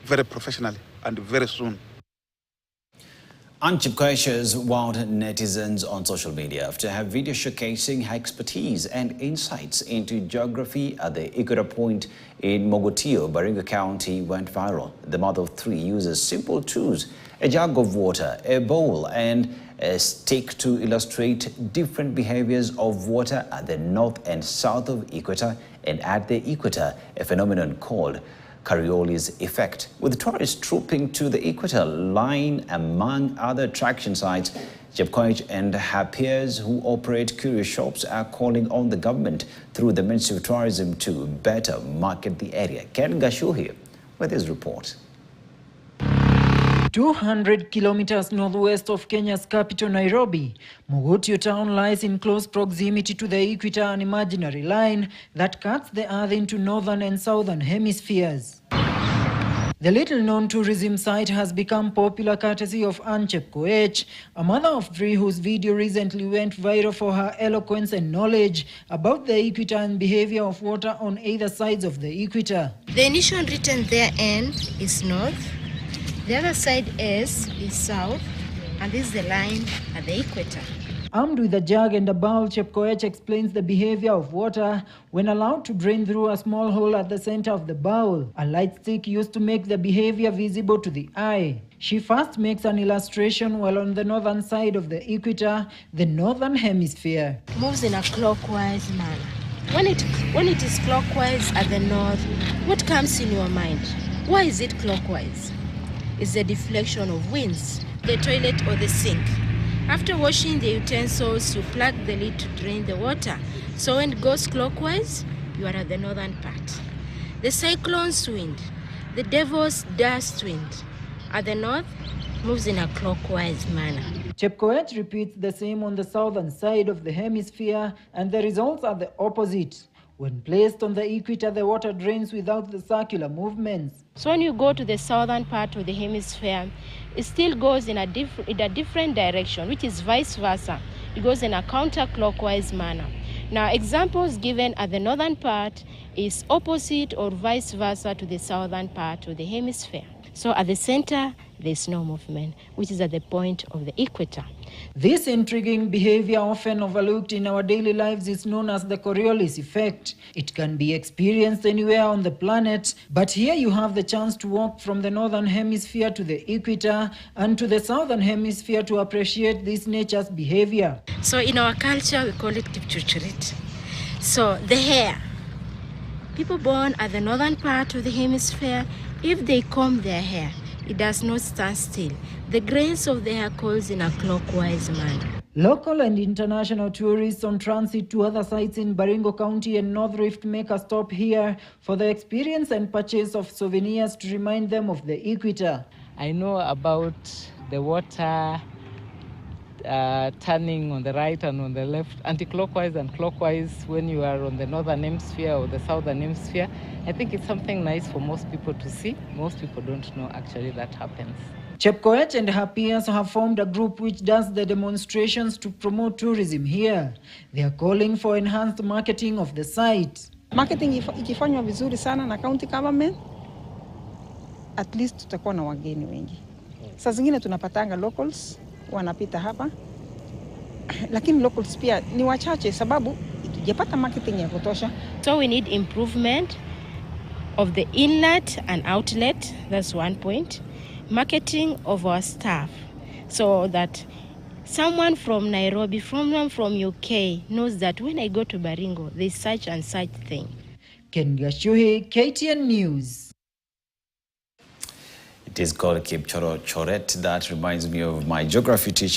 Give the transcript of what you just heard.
very professionally and very soon. Chepkoech wowed netizens on social media after her video showcasing her expertise and insights into geography at the Equator Point in Mugotio, Baringo County went viral. The mother of three uses simple tools, a jug of water, a bowl, and a stick to illustrate different behaviors of water at the north and south of Equator and at the Equator, a phenomenon called Coriolis effect. With tourists trooping to the Equator line among other attraction sites, Chepkoech and her peers who operate curious shops are calling on the government through the Ministry of Tourism to better market the area. Ken Gashuhi with his report. 200 kilometers northwest of Kenya's capital, Nairobi, Mugotio town lies in close proximity to the equator, an imaginary line that cuts the earth into northern and southern hemispheres. The little-known tourism site has become popular courtesy of Chepkoech, a mother of three whose video recently went viral for her eloquence and knowledge about the equator and behavior of water on either sides of the equator. The initial written there end is north. The other side is south, and this is the line at the equator. Armed with a jug and a bowl, Chepkoech explains the behavior of water when allowed to drain through a small hole at the center of the bowl, a light stick used to make the behavior visible to the eye. She first makes an illustration while on the northern side of the equator, the northern hemisphere. Moves in a clockwise manner. When it is clockwise at the north, what comes in your mind? Why is it clockwise? It's the deflection of winds, the toilet or the sink. After washing the utensils, you plug the lid to drain the water. So when it goes clockwise, you are at the northern part. The cyclone's wind, the devil's dust wind, at the north, moves in a clockwise manner. Chepkoech repeats the same on the southern side of the hemisphere, and the results are the opposite. When placed on the equator, the water drains without the circular movements. So when you go to the southern part of the hemisphere, it still goes in a different direction, which is vice versa. It goes in a counterclockwise manner. Now, examples given at the northern part is opposite or vice versa to the southern part of the hemisphere. So at the center, there's no movement, which is at the point of the equator. This intriguing behavior, often overlooked in our daily lives, is known as the Coriolis effect. It can be experienced anywhere on the planet, but here you have the chance to walk from the northern hemisphere to the equator and to the southern hemisphere to appreciate this nature's behavior. So in our culture, we call it kipchuchurit. So the hair, people born at the northern part of the hemisphere, if they comb their hair, it does not stand still. The grains of the hair curls in a clockwise manner. Local and international tourists on transit to other sites in Baringo County and North Rift make a stop here for the experience and purchase of souvenirs to remind them of the equator. I know about the water turning on the right and on the left, anti-clockwise and clockwise when you are on the northern hemisphere or the southern hemisphere. I think it's something nice for most people to see. Most people don't know actually that happens. Chepkoech and her peers have formed a group which does the demonstrations to promote tourism here. They are calling for enhanced marketing of the site. Marketing ikifanywa vizuri sana na county government, at least tutakuwa na wageni wengi. Saa zingine tunapatanga locals wanapita hapa, lakini locals pia ni wachache sababu tujapata marketing ya kutosha. So we need improvement of the inlet and outlet, that's one point. Marketing of our staff so that someone from Nairobi, someone from UK knows that when I go to Baringo, there's such and such thing. Ken Gashuhi, KTN News. It is called Kipchoret. That reminds me of my geography teacher.